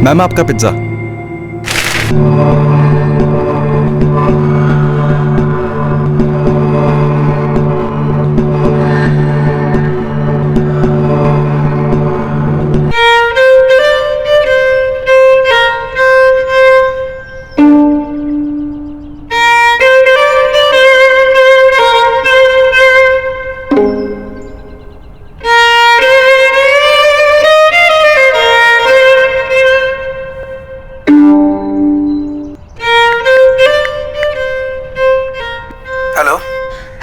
Ma'am आपका pizza.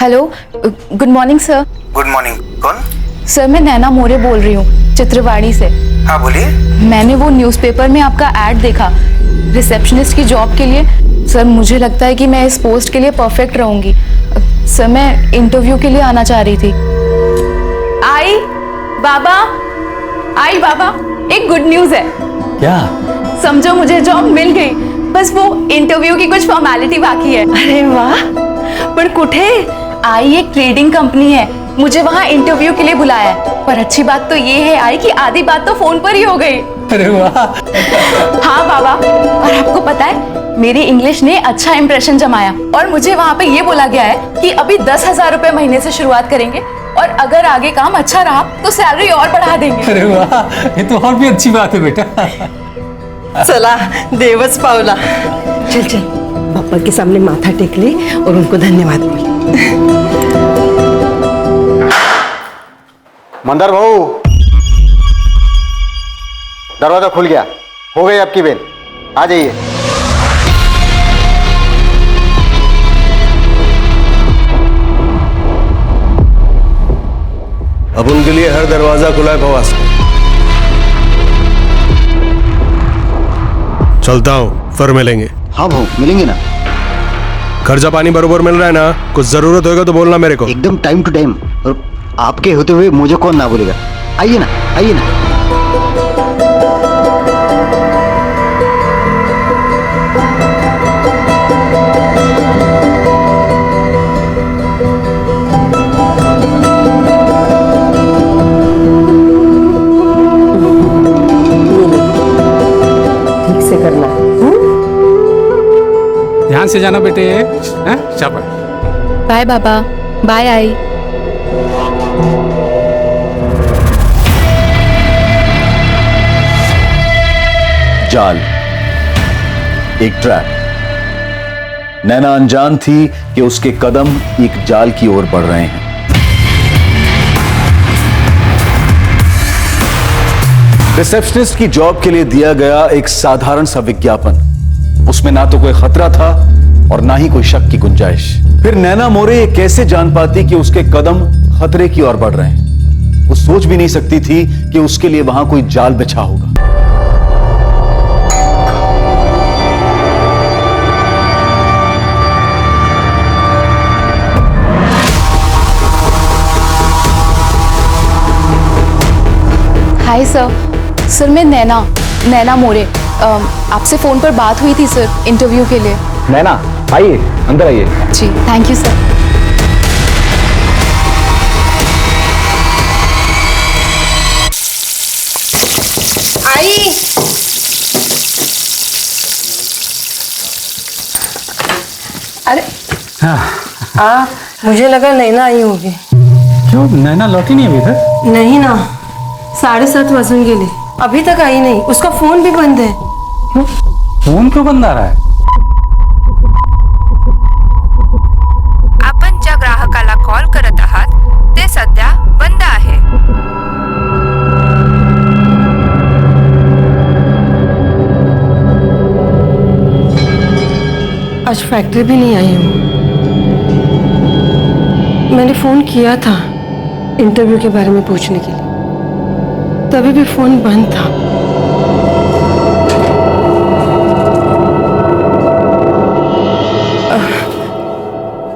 Hello, good morning sir. Good morning. कौन? Sir मैं नैना मोरे बोल रही हूँ चित्रवाड़ी से। हाँ बोलिए। मैंने वो न्यूज़पेपर में आपका ऐड देखा रिसेप्शनिस्ट की जॉब के लिए। सर मुझे लगता है कि मैं इस पोस्ट के लिए परफेक्ट रहूंगी। सर मैं इंटरव्यू के लिए आना चाह रही थी। आई बाबा, आई बाबा, एक गुड न्यूज़ है। क्या? समझो मुझे जॉब मिल गई, बस वो इंटरव्यू की कुछ फॉर्मेलिटी बाकी है। अरे वाह, पर कुठे? आई एक ट्रेडिंग कंपनी है, मुझे वहाँ इंटरव्यू के लिए बुलाया है। पर अच्छी बात तो ये है आई कि आधी बात तो फोन पर ही हो गई। अरे वाह। हाँ बाबा, और आपको पता है मेरी इंग्लिश ने अच्छा इंप्रेशन जमाया और मुझे वहाँ पे ये बोला गया है कि अभी 10,000 रुपए महीने से शुरुआत करेंगे और अगर आगे काम अच्छा रहा तो सैलरी और बढ़ा देंगे। अरे वाह, ये तो और भी अच्छी बात है बेटा। चला देवच पावला। चल चल पापा के सामने माथा टेक ले और उनको धन्यवाद बोल। मंदार भाऊ, दरवाजा खुल गया। हो गई आपकी बेल, आ जाइए। अब उनके लिए हर दरवाजा खुला है फवास। चलता हूँ, फिर मिलेंगे। हाँ भाऊ, मिलेंगे ना। खर्चा पानी बरोबर मिल रहा है ना? कुछ जरूरत होगा तो बोलना मेरे को। एकदम टाइम टू टाइम, और आपके होते हुए मुझे कौन ना बोलेगा। आइए ना, आइए ना। ठीक से करना। ध्यान से जाना बेटे। शाबाश। बाय बाबा। बाय आई। जाल, एक ट्रैप। नैना अनजान थी कि उसके कदम एक जाल की ओर बढ़ रहे हैं। रिसेप्शनिस्ट की जॉब के लिए दिया गया एक साधारण सा विज्ञापन, उसमें ना तो कोई खतरा था और ना ही कोई शक की गुंजाइश। फिर नैना मोरे ये कैसे जान पाती कि उसके कदम खतरे की ओर बढ़ रहे हैं? वो सोच भी नहीं सकती थी कि उसके लिए वहां कोई जाल बिछा होगा। Hi sir. सर मैं नैना मोरे। आपसे फोन पर बात हुई थी सर इंटरव्यू के लिए। नैना आइए, अंदर आइए। जी थैंक यू सर। आई अरे मुझे लगा नैना आई होगी। क्यों, नैना लौटी नहीं अभी तक? नहीं ना, 7:30 बजून गेले, अभी तक आई नहीं। उसका फोन भी बंद है। क्यों? फोन क्यों बंद आ रहा है? आपण ज्या ग्राहकाला कॉल करत आहात ते सध्या बंद आहे। आज फैक्ट्री भी नहीं आई हूँ। मैंने फोन किया था इंटरव्यू के बारे में पूछने के लिए, तभी भी फोन बंद था।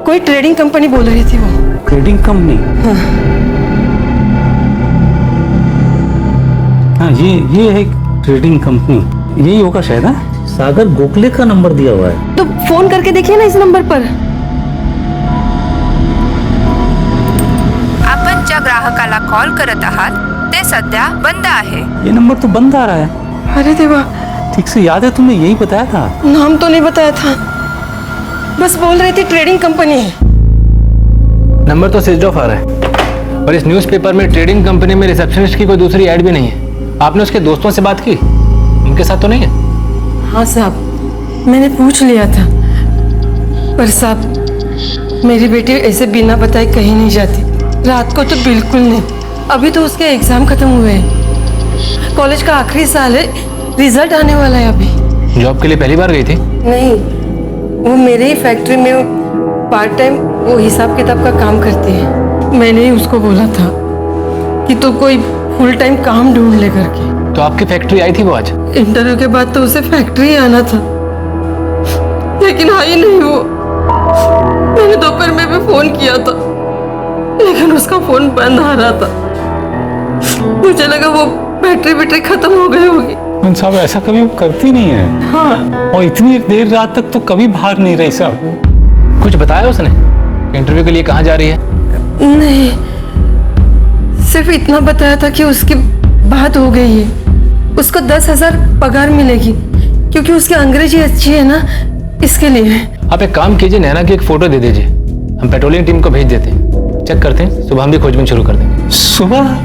कोई ट्रेडिंग कंपनी बोल रही थी वो। Trading company? हाँ, ये है ट्रेडिंग कंपनी, यही होगा शायद। हाँ, सागर गोखले का नंबर दिया हुआ है। तो फोन करके देखिए ना इस नंबर पर। आपण ज्या ग्राहकाला कॉल करत आहात ते सध्या बंद आहे। ये नंबर तो बंद आ रहा है। अरे देवा, ठीक से याद है, तुमने यही बताया था। नाम तो नहीं बताया था, बस बोल रही थी ट्रेडिंग कंपनी है। नंबर तो स्विच ऑफ आ रहा है और इस न्यूज़पेपर में ट्रेडिंग कंपनी में रिसेप्शनिस्ट की कोई दूसरी ऐड भी नहीं है। आपने उसके दोस्तों से बात की? उनके साथ तो नहीं है? हाँ साहब, मैंने पूछ लिया था, पर साहब मेरी बेटी ऐसे बिना बताए कहीं नहीं जाती। रात को तो बिल्कुल नहीं। अभी तो उसके एग्जाम खत्म हुए हैं, कॉलेज का आखिरी साल है, रिजल्ट आने वाला है अभी। जॉब के लिए पहली बार गई थी? नहीं, वो मेरे ही फैक्ट्री में पार्ट टाइम वो हिसाब किताब का काम करती है। मैंने ही उसको बोला था कि तू कोई फुल टाइम काम ढूंढ ले करके। तो आपकी फैक्ट्री आई थी वो आज? इंटरव्यू के बाद तो उसे फैक्ट्री ही आना था, लेकिन आई नहीं वो। मैंने दोपहर में भी फोन किया था, लेकिन उसका फोन बंद आ रहा था। मुझे लगा वो बैटरी खत्म हो गई होगी। साहब ऐसा कभी वो करती नहीं है। हाँ, और इतनी देर रात तक तो कभी बाहर नहीं रही साहब। कुछ बताया उसने इंटरव्यू के लिए कहाँ जा रही है? नहीं, सिर्फ इतना बताया था कि उसकी बात हो गई है, उसको 10,000 पगार मिलेगी, क्योंकि उसकी अंग्रेजी अच्छी है ना, इसके लिए। आप एक काम कीजिए, नैना की एक फोटो दे दीजिए, हम पेट्रोलिंग टीम को भेज देते हैं, चेक करते हैं, सुबह हम भी खोजबीन शुरू कर देंगे। सुबह?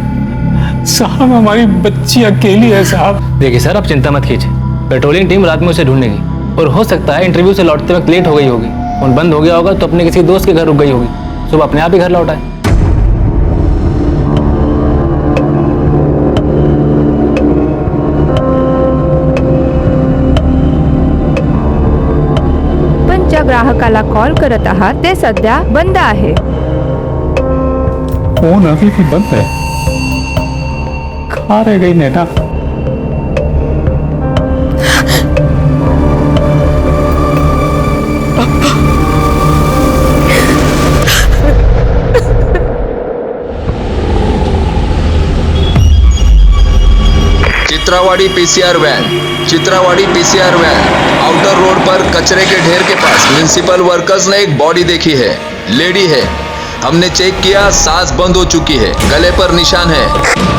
साहब हमारी बच्ची अकेली है साहब। देखिए सर, आप चिंता मत कीजिए, पेट्रोलिंग टीम रात में उसे ढूंढेगी, और हो सकता है इंटरव्यू से लौटते वक्त लेट हो गई होगी, फोन बंद हो गया होगा तो अपने किसी दोस्त के घर रुक गई होगी, सुबह अपने आप ही घर लौट आए। पण ज्या ग्राहकाला कॉल करत आहात ते सध्या बंद आहे। फोन अभी भी बंद है। कहाँ रह गई नैना? चित्रावाड़ी पीसीआर वैन आउटर रोड पर कचरे के ढेर के पास म्युनिसिपल वर्कर्स ने एक बॉडी देखी है। लेडी है, हमने चेक किया, सांस बंद हो चुकी है, गले पर निशान है।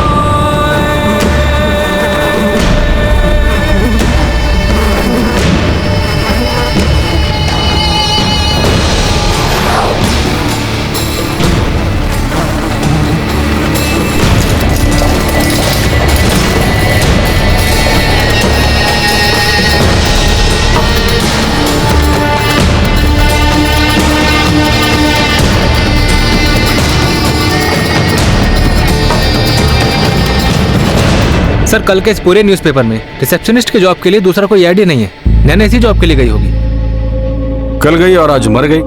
सर, कल के इस पूरे न्यूज़पेपर में रिसेप्शनिस्ट के जॉब के लिए दूसरा कोई ऐड ही नहीं है। नैना इसी जॉब के लिए गई होगी। कल गई और आज मर गई।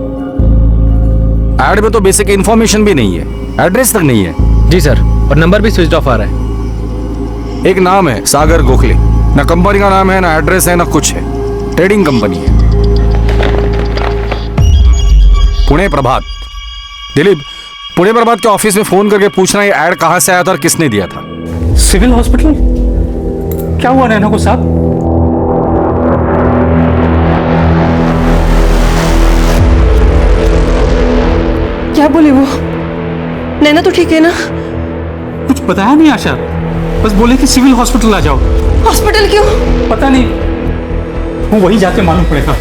ऐड में तो बेसिक इन्फॉर्मेशन भी नहीं है, एड्रेस तक नहीं है। जी सर, और नंबर भी स्विच ऑफ आ रहा है। एक नाम है सागर गोखले, ना कंपनी का नाम है, ना एड्रेस है, ना कुछ है। ट्रेडिंग कंपनी है। पुणे प्रभात। दिलीप, पुणे प्रभात के ऑफिस में फोन करके पूछना ये ऐड कहां से आया था और किसने दिया था। Civil hospital? क्या हुआ नैना को साहब? क्या बोली वो? नैना तो ठीक है ना? कुछ बताया नहीं आशा, बस बोले कि सिविल हॉस्पिटल आ जाओ। हॉस्पिटल क्यों? पता नहीं, वो वही जाके मालूम पड़ेगा।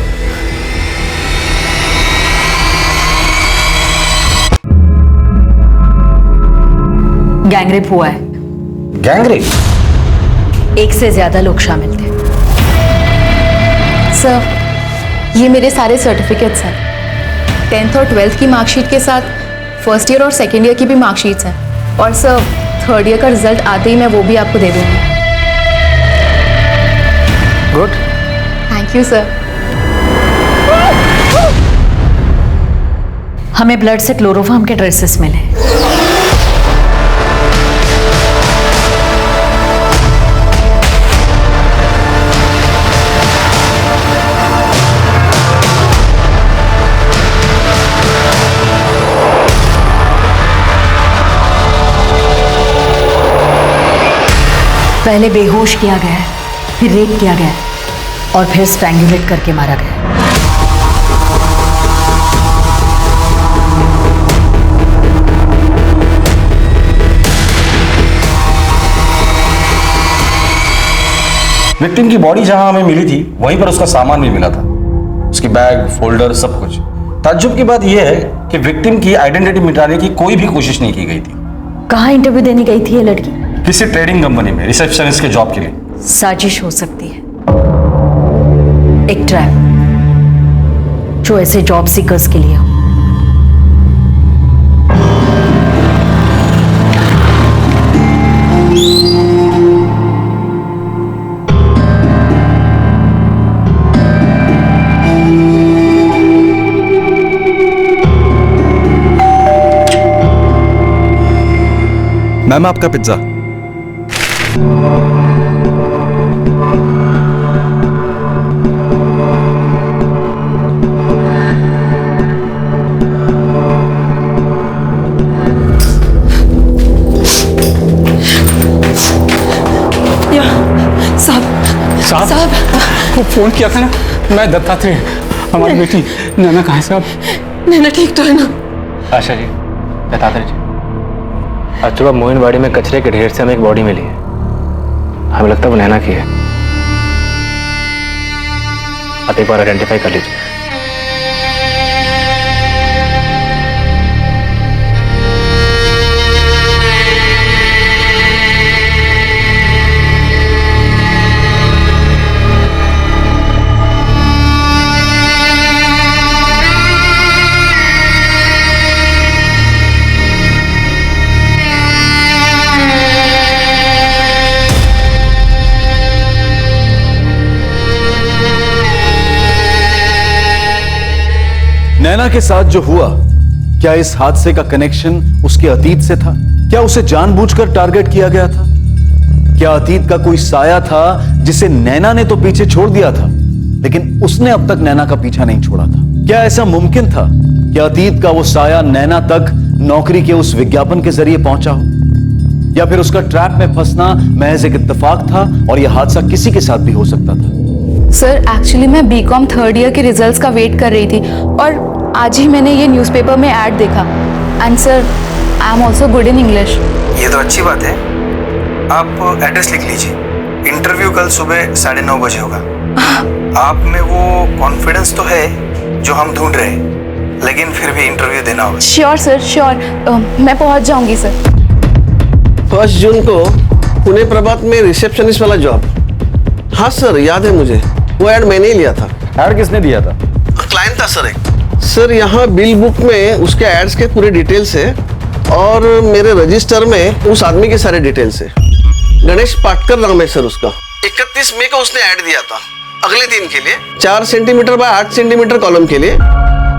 गैंगरेप हुआ है। गैंगरेप? एक से ज्यादा लोग शामिल थे। सर, ये मेरे सारे सर्टिफिकेट्स हैं, 10th और 12th की मार्कशीट के साथ फर्स्ट ईयर और सेकेंड ईयर की भी मार्कशीट्स हैं, और सर थर्ड ईयर का रिजल्ट आते ही मैं वो भी आपको दे दूंगी। Good, thank you sir. हमें ब्लड से क्लोरोफॉर्म के ट्रेसेस मिले। पहले बेहोश किया गया है, फिर रेप किया गया है और फिर स्ट्रैंगुलेट करके मारा गया। विक्टिम की बॉडी जहां हमें मिली थी वहीं पर उसका सामान भी मिला था, उसकी बैग, फोल्डर, सब कुछ। ताज्जुब की बात यह है कि विक्टिम की आइडेंटिटी मिटाने की कोई भी कोशिश नहीं की गई थी। कहाँ इंटरव्यू देने गई थी ये लड़की? किसी ट्रेडिंग कंपनी में रिसेप्शनिस्ट के जॉब के लिए। साजिश हो सकती है, एक ट्रैप जो ऐसे जॉब सीकर्स के लिए हो। मैम आपका पिज्जा। साहब को फोन किया था ना, मैं दत्तात्रेय, हमारी बेटी नैना कहाँ है साहब? नैना ठीक तो है ना? आशा जी, दत्तात्रेय जी, आज सुबह मोइनबाड़ी में कचरे के ढेर से हमें एक बॉडी मिली है। हमें लगता है वो नैना की है। आप एक बार आइडेंटिफाई कर लीजिए। नैना के साथ जो हुआ, क्या इस हादसे का कनेक्शन उसके अतीत से था? क्या उसे जानबूझकर टारगेट किया गया था? क्या अतीत का कोई साया था जिसे नैना ने तो पीछे छोड़ दिया था, लेकिन उसने अब तक नैना का पीछा नहीं छोड़ा था? क्या ऐसा मुमकिन था कि अतीत का वो साया नैना तक नौकरी के उस विज्ञापन के जरिए पहुंचा हो? या फिर उसका ट्रैप में फंसना महज एक इत्तेफाक था और यह हादसा किसी के साथ भी हो सकता था? सर एक्चुअली मैं बीकॉम थर्ड ईयर के रिजल्ट्स का वेट कर रही थी और आज ही मैंने ये न्यूज़पेपर में ऐड देखा। And sir I am also good in English. ये तो अच्छी बात है। आप एड्रेस लिख लीजिए। इंटरव्यू कल सुबह 9:30 बजे होगा। आप में वो कॉन्फिडेंस तो है जो हम ढूंढ रहे हैं, लेकिन फिर भी इंटरव्यू देना होगा। Sure sir, sure. मैं पहुंच जाऊंगी सर। 1 जून को पुणे प्रभात में रिसेप्शनिस्ट वाला जॉब। हाँ सर, याद है मुझे। वो ऐड मैंने ही लिया था। ऐड किसने दिया था? क्लाइंट था सर एक। सर यहाँ बिल बुक में उसके एड्स के पूरे डिटेल्स है और मेरे रजिस्टर में उस आदमी के सारे डिटेल्स है। गणेश पाटकर नाम है सर उसका। 31 मई को उसने ऐड दिया था अगले दिन के लिए, 4 सेंटीमीटर बाय 8 सेंटीमीटर कॉलम के लिए,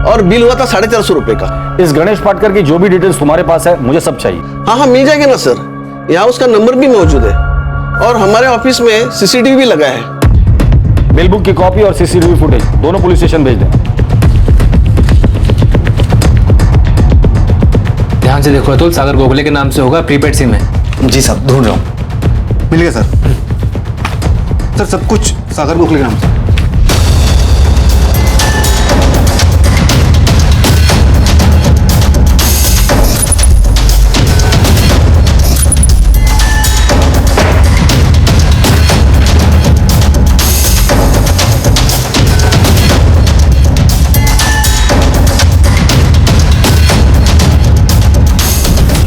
और बिल हुआ था 450 रुपए का। इस गणेश पाटकर की जो भी डिटेल्स तुम्हारे पास है मुझे सब चाहिए। हाँ मिल जाएगी ना सर। यहाँ उसका नंबर भी मौजूद है और हमारे ऑफिस में सीसीटीवी भी लगा है। बिल बुक की कॉपी और सीसीटीवी फुटेज दोनों पुलिस स्टेशन भेज दें। ध्यान से देखो अतुल, सागर गोखले के नाम से होगा, प्रीपेड सिम है। जी साहब, ढूंढ रहा हूँ। मिल गया सर। सर सब कुछ सागर गोखले के नाम से।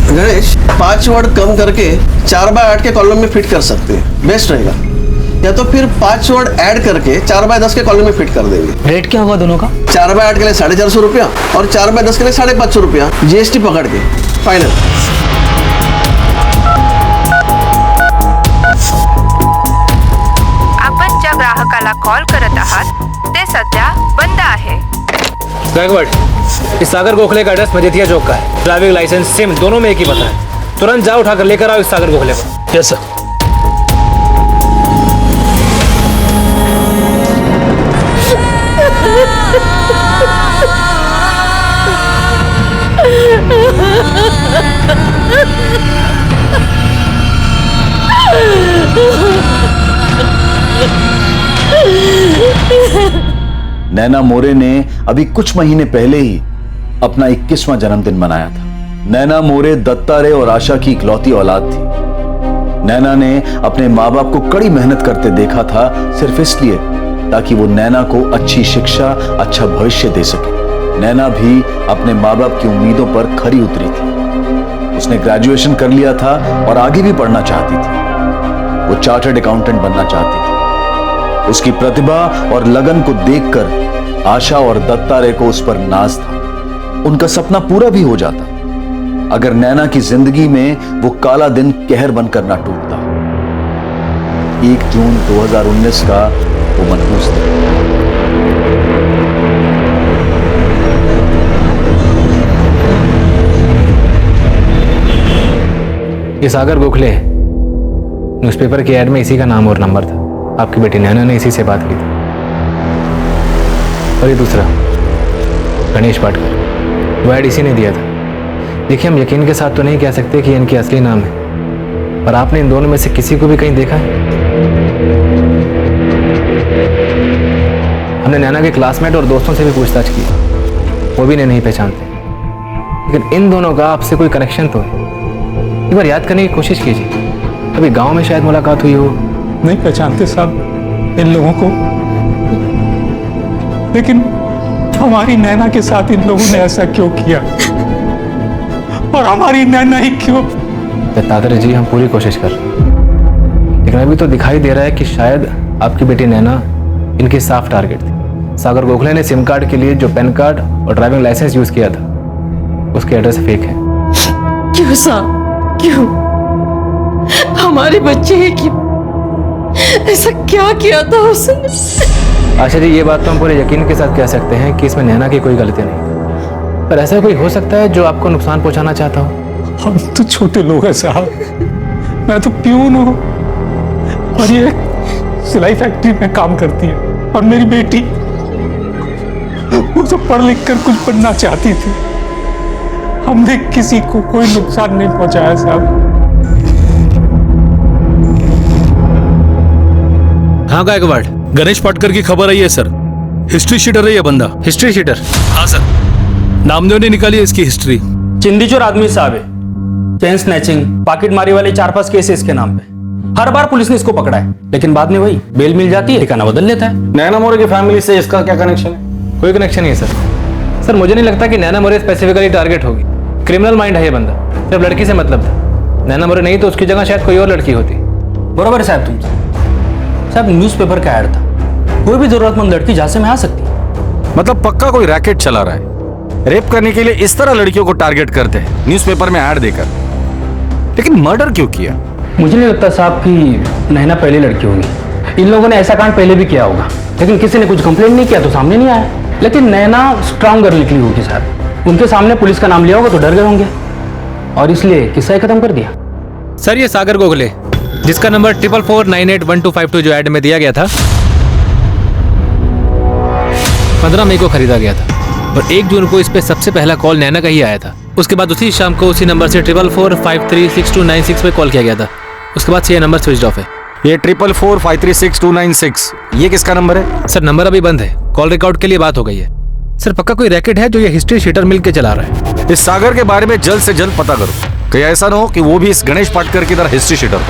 गणेश 5 वर्ड कम करके 4x8 के कॉलम में फिट कर सकते हैं, बेस्ट रहेगा। या तो फिर 5 वर्ड ऐड करके 4x10 के कॉलम में फिट कर देंगे। रेट क्या होगा दोनों का? 4x8 के लिए 450 रुपया और 4x10 के लिए 550 रुपया, जीएसटी पकड़ के फाइनल। आपण ज्या ग्राहकाला कॉल करत आहात ते सध्या बंद आहे। बैकवर्ड, इस सागर गोखले का एड्रेस मजेतिया चौक का है। ड्राइविंग लाइसेंस, सिम दोनों में एक ही पता है। तुरंत जाओ, उठाकर लेकर आओ इस सागर गोखले को। Yes sir. नैना मोरे ने अभी कुछ महीने पहले ही अपना 21वां जन्मदिन मनाया था। नैना मोरे दत्तात्रेय और आशा की इकलौती औलाद थी। नैना ने अपने माँ बाप को कड़ी मेहनत करते देखा था सिर्फ इसलिए ताकि वो नैना को अच्छी शिक्षा, अच्छा भविष्य दे सके। नैना भी अपने माँ बाप की उम्मीदों पर खरी उतरी थी। उसने ग्रेजुएशन कर लिया था और आगे भी पढ़ना चाहती थी। वो चार्टर्ड अकाउंटेंट बनना चाहती थी। उसकी प्रतिभा और लगन को देखकर आशा और दत्तारे को उस पर नाज था। उनका सपना पूरा भी हो जाता अगर नैना की जिंदगी में वो काला दिन कहर बनकर ना टूटता। 1 जून 2019 का वो मनहूस दिन। ये सागर गोखले है। न्यूज़पेपर की एड में इसी का नाम और नंबर था। आपकी बेटी नैना ने इसी से बात की थी। और ये दूसरा गणेश पाटकर, वो एड इसी ने दिया था। देखिए, हम यकीन के साथ तो नहीं कह सकते कि इनकी असली नाम है, पर आपने इन दोनों में से किसी को भी कहीं देखा है? हमने नैना के क्लासमेट और दोस्तों से भी पूछताछ की, वो भी इन्हें नहीं पहचानते। लेकिन इन दोनों का आपसे कोई कनेक्शन तो है। एक बार याद करने की कोशिश कीजिए, अभी गांव में शायद मुलाकात हुई हो। नहीं पहचानते साहब इन लोगों को, लेकिन हमारी नैना के साथ इन लोगों ने ऐसा क्यों किया, और हमारी नैना ही क्यों? दत्तात्रेय जी, हम पूरी कोशिश कर रहे हैं, लेकिन अभी तो दिखाई दे रहा है कि शायद आपकी बेटी नैना इनकी साफ टारगेट थी। सागर गोखले ने सिम कार्ड के लिए जो पैन कार्ड और ड्राइविंग लाइसेंस यूज किया था, उसके एड्रेस फेक है। क्यों साहब, क्यों? हमारे बच्चे हैं, क्यों ऐसा क्या किया था उसने? आशा जी, ये बात तो हम पूरे यकीन के साथ कह सकते हैं कि इसमें नैना की कोई गलती नहीं, पर ऐसा कोई हो सकता है जो आपको नुकसान पहुंचाना चाहता हो। हम तो छोटे लोग हैं साहब, मैं तो प्यून हूं और ये सिलाई फैक्ट्री में काम करती है, और मेरी बेटी वो तो पढ़ लिख कर कुछ बनना चाहती थी। हमने किसी को कोई नुकसान नहीं पहुंचाया साहब। हाँ गायकवाड़, गणेश पाटकर की खबर आई है सर। हिस्ट्री शीटर है ये बंदा। History sheeter? हाँ सर, नामदेव ने निकाली है इसकी हिस्ट्री। चिंदीचोर आदमी साहब है, चेन स्नैचिंग, पॉकेट मारी वाले 4-5 केस है इसके नाम पे। हर बार पुलिस ने इसको पकड़ा है, लेकिन बाद में वही बेल मिल जाती है, ठिकाना बदल लेता है। नैना मोरे की फैमिली से इसका क्या कनेक्शन है? कोई कनेक्शन नहीं है सर। सर, मुझे नहीं लगता कि नैना मोरे स्पेसिफिकली टारगेट होगी। क्रिमिनल माइंड है ये बंदा, सिर्फ लड़की से मतलब था। नैना मोरे नहीं तो उसकी जगह शायद कोई और लड़की होती। बरोबर है साहब तुमसे। साहब, न्यूज़पेपर का ऐड था, कोई भी जरूरतमंद लड़की जहां से में आ सकती है। मतलब पक्का कोई रैकेट चला रहा है, रेप करने के लिए इस तरह लड़कियों को टारगेट करते हैं न्यूज़पेपर में ऐड देकर। लेकिन मर्डर क्यों किया? मुझे नहीं लगता साहब कि नैना पहली लड़की होगी। इन लोगों ने ऐसा कांड पहले भी किया होगा, लेकिन किसी ने कुछ कंप्लेंट नहीं किया तो सामने नहीं आया। लेकिन नैना स्ट्रांग गर्ल निकली होगी साहब। उनके सामने पुलिस का नाम लिया होगा तो डर गए होंगे, और इसलिए किस्सा ही खत्म कर दिया। सर, ये सागर गोखले, जिसका नंबर 44498125 जो ऐड में दिया गया था, 15 मई को खरीदा गया था, और 1 जून को इस पे सबसे पहला कॉल नैना का ही आया था। उसके बाद उसी शाम को उसी नंबर से 4445369296 पे कॉल किया गया था। उसके बाद से ये नंबर स्विच ऑफ है। ये 4445369296 ये किसका नंबर है? सर, नंबर अभी बंद है, कॉल रिकॉर्ड के लिए बात हो गई है। सर, पक्का कोई रैकेट है जो ये हिस्ट्री शीटर मिल के चला रहा है। इस सागर के बारे में जल्द से जल्द पता करो, कहीं ऐसा ना हो कि वो भी इस गणेश पाटकर की तरह हिस्ट्री शीटर हो।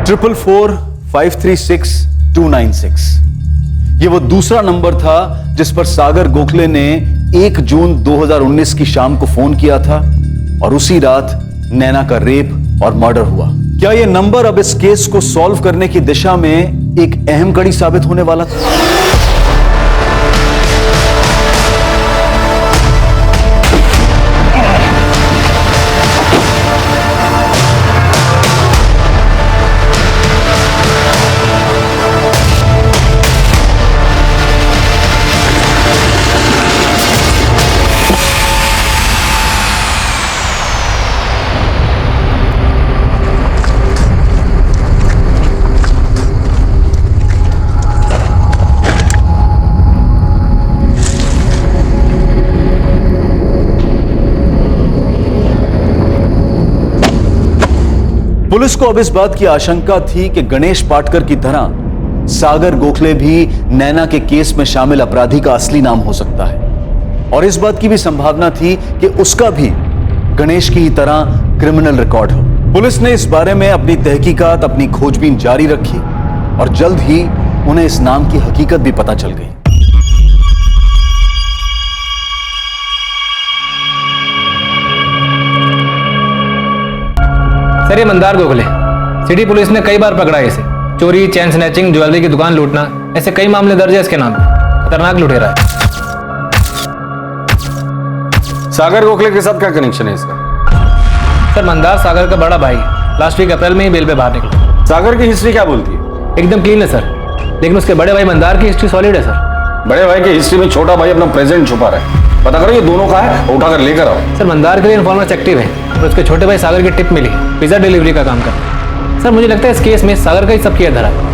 ट्रिपल 4536296 ये वो दूसरा नंबर था जिस पर सागर गोखले ने 1 जून 2019 की शाम को फोन किया था, और उसी रात नैना का रेप और मर्डर हुआ। क्या यह नंबर अब इस केस को सॉल्व करने की दिशा में एक अहम कड़ी साबित होने वाला था? पुलिस को अब इस बात की आशंका थी कि गणेश पाटकर की तरह सागर गोखले भी नैना के केस में शामिल अपराधी का असली नाम हो सकता है। और इस बात की भी संभावना थी कि उसका भी गणेश की ही तरह क्रिमिनल रिकॉर्ड हो। पुलिस ने इस बारे में अपनी तहकीकात, अपनी खोजबीन जारी रखी और जल्द ही उन्हें इस नाम की हकीकत भी पता चल गई। सर, ये मंदार गोखले, सिटी पुलिस ने कई बार पकड़ा है इसे। चोरी, चैन स्नैचिंग, ज्वेलरी की दुकान लूटना, ऐसे कई मामले दर्ज है इसके नाम पे। खतरनाक लुटेरा है। सागर गोखले के साथ क्या कनेक्शन है इसका? सर, मंदार सागर का बड़ा भाई लास्ट वीक अप्रैल में ही बेल पे बाहर निकला। सागर की हिस्ट्री क्या बोलती है? एकदम क्लीन है सर, लेकिन उसके बड़े भाई मंदार की हिस्ट्री सॉलिड है सर। बड़े भाई की हिस्ट्री में छोटा भाई अपना प्रेजेंट छुपा रहा है। पता करो ये दोनों का है, उठाकर लेकर आओ। सर, मंदार के लिए इन्फॉर्मेंस एक्टिव है और उसके छोटे भाई सागर की टिप मिली, पिज्जा डिलीवरी का काम करता है। सर, मुझे लगता है इस केस में सागर का ही सब किया धरा है।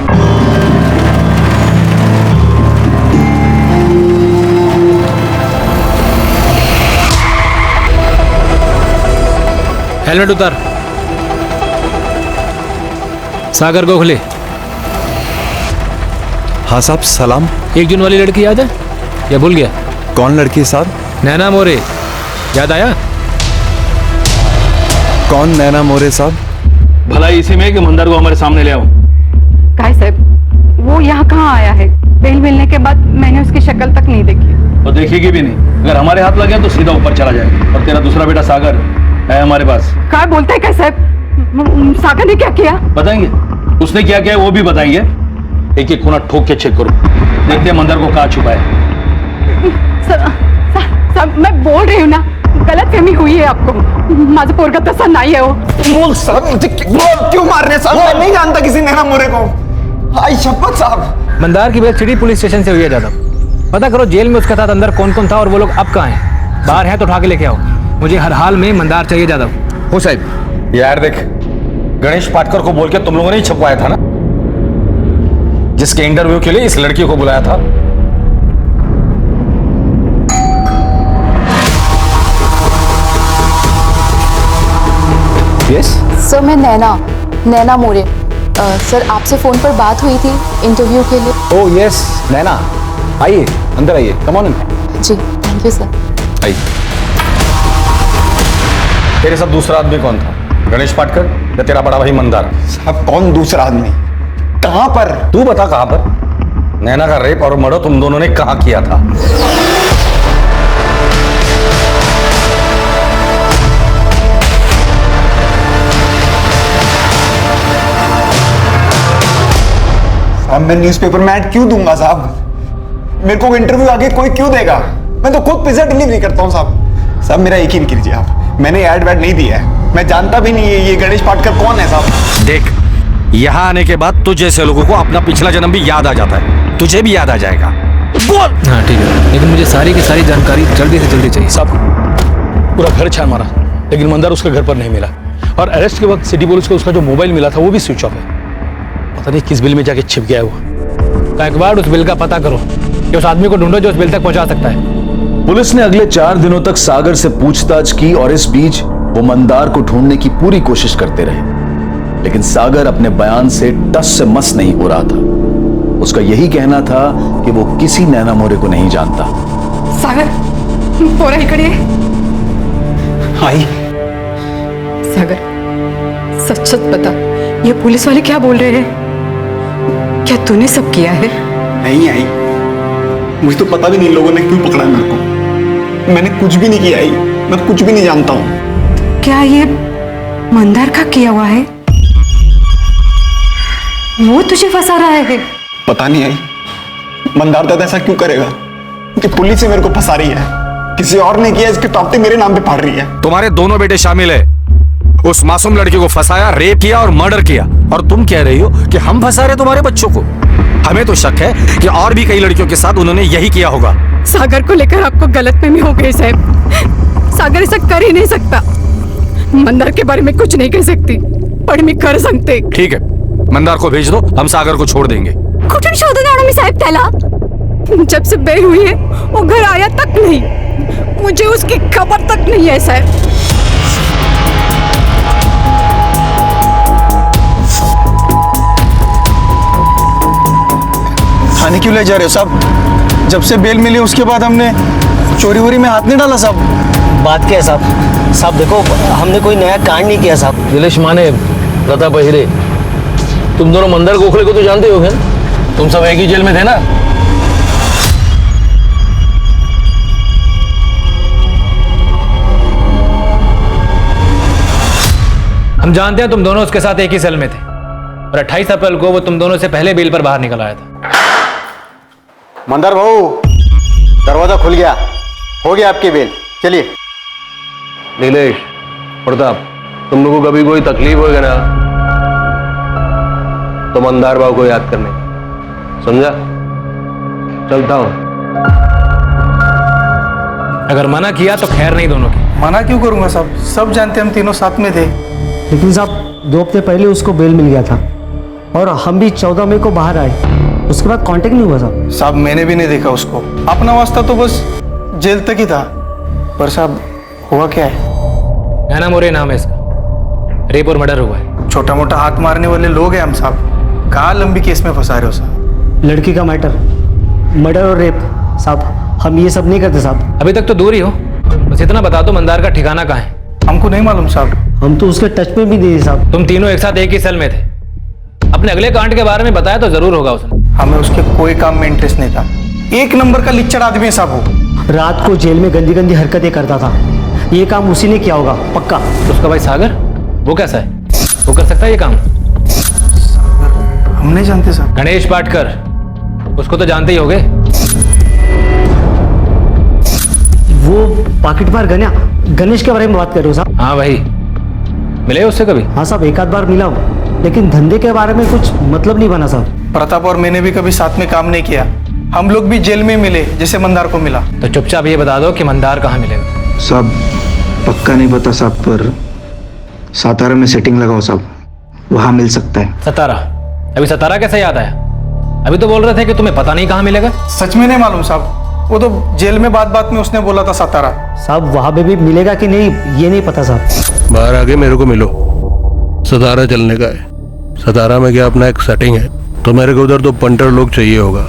हेलमेट उतार। सागर गोखले। हाँ साहब, सलाम। 1 जून वाली लड़की याद है या भूल गया? कौन लड़की साहब? नैना मोरे, याद आया? कौन नैना मोरे साहब? भला इसी में कि मंदार को हमारे सामने ले आओ। काय साहब, वो यहाँ कहाँ आया है? बेल मिलने के बाद मैंने उसकी शक्ल तक नहीं देखी। और देखेगी भी नहीं। अगर हमारे हाथ लगे तो सीधा ऊपर चला जाएगा। और तेरा दूसरा बेटा सागर है हमारे पास। क्या बोलता है काय साहब? सागर ने क्या किया? बताएंगे, उसने क्या किया वो भी बताएंगे। एक एक खूना ठोक के चेक करो, देखते हैं मंदार को कहाँ छुपा है। सर, मैं बोल रही हूँ ना, गलतफहमी हुई है आपको। माझं पोरगा तसा नहीं है वो। बोल साहब, मुझे क्यों मार रहे साहब? मैं नहीं जानता किसी नैना मोरे को। आई शपथ साहब। मंदार की बात सिटी पुलिस स्टेशन से हुई है ज्यादा। पता करो जेल में उसके साथ अंदर कौन कौन था और वो लोग अब कहाँ हैं। बाहर है तो उठा के लेके आओ। मुझे हर हाल में मंदार चाहिए ज्यादा। हो साहब। यार देख, गणेश पाटकर को बोल के तुम लोगों ने ही छपवाया था ना, जिसके इंटरव्यू के लिए इस लड़की को बुलाया था। यस सर, मैं नैना मोरे। सर, आपसे फोन पर बात हुई थी इंटरव्यू के लिए। ओह यस, नैना आइए, अंदर आइए, कम ऑन इन। जी, थैंक यू सर। आइए। तेरे साथ दूसरा आदमी कौन था? गणेश पाटकर या तेरा बड़ा भाई मंदार? साहब, कौन दूसरा आदमी? कहां पर? तू बता कहां पर? नैना का रेप और मर्डर तुम दोनों ने कहां किया था? साहब, मैं न्यूज़पेपर में ऐड क्यों दूंगा साहब? मेरे को इंटरव्यू आगे कोई क्यों देगा? मैं तो खुद पिज्जा डिलीवरी करता हूँ साहब। साहब, मेरा यकीन कीजिए आप, मैंने ऐड वैड नहीं दिया है। मैं जानता भी नहीं है ये गणेश पाटकर कौन है साहब। देख, यहाँ आने के बाद तुझ जैसे लोगों को अपना पिछला जन्म भी याद आ जाता है। तुझे भी याद आ जाएगा। बोल। हाँ ठीक है, लेकिन मुझे सारी की सारी जानकारी जल्दी से जल्दी चाहिए। सब पूरा घर छान मारा, लेकिन मंदार उसके घर पर नहीं मिला। और अरेस्ट के वक्त सिटी पुलिस को उसका जो मोबाइल मिला था वो भी स्विच ऑफ है। पता नहीं किस बिल में जाके छिप गया है वो। एक बार उस बिल का पता करो कि उस आदमी को ढूंढो जो उस बिल तक पहुंचा सकता है। पुलिस ने अगले 4 दिनों तक सागर से पूछताछ की और इस बीच वो मंदार को ढूंढने की पूरी कोशिश करते रहे, लेकिन सागर अपने बयान से टस से मस नहीं हो रहा था। उसका यही कहना था कि वो किसी नैना मोरे को नहीं जानता। सागर, पोरा इकडे ये। आई। सागर, सच सच बता, ये पुलिस वाले क्या बोल रहे हैं? क्या तूने सब किया है? नहीं आई, मुझे तो पता भी नहीं लोगों ने क्यों पकड़ा मेरे को। मैंने कुछ भी नहीं किया आई, मैं कुछ भी नहीं जानता हूँ। क्या ये मंदार का किया हुआ है? वो तुझे फंसा रहा है? पता नहीं आई, मंदार दादा ऐसा क्यों करेगा कि पुलिस से मेरे को फंसा रही है? किसी और ने किया, इसके टॉपते मेरे नाम पे फाड़ रही है। तुम्हारे दोनों बेटे शामिल है। उस मासूम लड़की को फंसाया, रेप किया और मर्डर किया। और तुम कह रही हो कि हम फंसा रहे तुम्हारे बच्चों को? हमें तो शक है कि और भी कई लड़कियों के साथ उन्होंने यही किया होगा। सागर को लेकर आपको गलतफहमी हो गई साहब। सागर ऐसा कर ही नहीं सकता। मंदार के बारे में कुछ नहीं कह सकती, पर मैं कर सकते। ठीक है, मंदार को भेज दो, हम सागर को छोड़ देंगे। कुठून शोधून मी साहब त्याला? जब से बेल हुई है वो घर आया तक नहीं, मुझे उसकी खबर तक नहीं है साहब। क्यों ले जा रहे हो साहब? जब से बेल मिली उसके बाद हमने चोरी वोरी में हाथ नहीं डाला साहब। बात क्या है साहब? साहब देखो, हमने कोई नया कांड नहीं किया साहब। नीलेश माने, प्रताप अहिरे, तुम दोनों मंदार गोखले को तो जानते हो क्या? तुम सब एक ही जेल में थे ना? हम जानते हैं तुम दोनों उसके साथ एक ही सेल में थे और 28 अप्रैल को वो तुम दोनों से पहले बेल पर बाहर निकल आया था। मंदार भाऊ, दरवाजा खुल गया, हो गया आपकी बेल, चलिए। नीलेश, प्रताप, तुम लोगों को कभी कोई तकलीफ होगा ना तो मंदार भाव को याद करने, समझा? चलता हूं। अगर मना किया तो खैर नहीं दोनों की। मना क्यों करूंगा साहब? सब जानते हम तीनों साथ में थे। लेकिन साहब 2 हफ्ते पहले उसको बेल मिल गया था और हम भी 14 मई को बाहर आए, उसके बाद कांटेक्ट नहीं हुआ साहब। साहब मैंने भी नहीं देखा उसको, अपना वास्ता तो बस जेल तक ही था। पर साहब हुआ क्या है? नैना मोरे नाम है इसका, रेप और मर्डर हुआ है। छोटा मोटा हाथ मारने वाले लोग हैं हम साहब, कहाँ लंबी केस में फंसा रहे हो साहब? लड़की का मैटर, मर्डर और रेप साहब, हम ये सब नहीं करते साहब। अभी तक तो दूर ही हो, बस इतना बता दो मंदार का ठिकाना कहाँ है? हमको नहीं मालूम साहब। हम तो उसके टच में भी नहीं थे साहब। तुम तीनों एक साथ एक ही सेल में थे, अपने अगले कांड के बारे में बताया तो जरूर होगा उसने। हमें उसके कोई काम में इंटरेस्ट नहीं था। 1 नंबर का लिच्चड़ आदमी है साहब वो। रात को जेल में गंदी गंदी हरकतें करता था, ये काम उसी ने किया होगा पक्का। उसका भाई सागर, वो कैसा है? वो कर सकता है ये काम? हम नहीं जानते साहब। गणेश पाटकर, उसको तो जानते ही होगे। वो पॉकेट मार गणेश के बारे में बात कर रहे हो साहब? हाँ भाई, मिले उससे कभी? हाँ साहब, एक आध बार मिला हूं, लेकिन धंधे के बारे में कुछ मतलब नहीं बना साहब। प्रताप और मैंने भी कभी साथ में काम नहीं किया, हम लोग भी जेल में मिले जैसे मंदार को मिला। तो चुपचाप ये बता दो कि मंदार कहाँ मिलेगा? साहब पक्का नहीं पता साहब, पर सातारा में सेटिंग लगाओ साहब, वहां मिल सकता है। सतारा? अभी सतारा कैसे याद आया? अभी तो बोल रहे थे कि तुम्हें पता नहीं कहाँ मिलेगा। सच में नहीं मालूम साहब, वो तो जेल में बात में उसने बोला था सतारा। साहब वहां पे भी मिलेगा कि नहीं ये नहीं पता साहब। बाहर आके मेरे को मिलो, सतारा चलने का है। सतारा में क्या अपना एक सेटिंग है, तो मेरे को उधर तो पंटर लोग चाहिए होगा,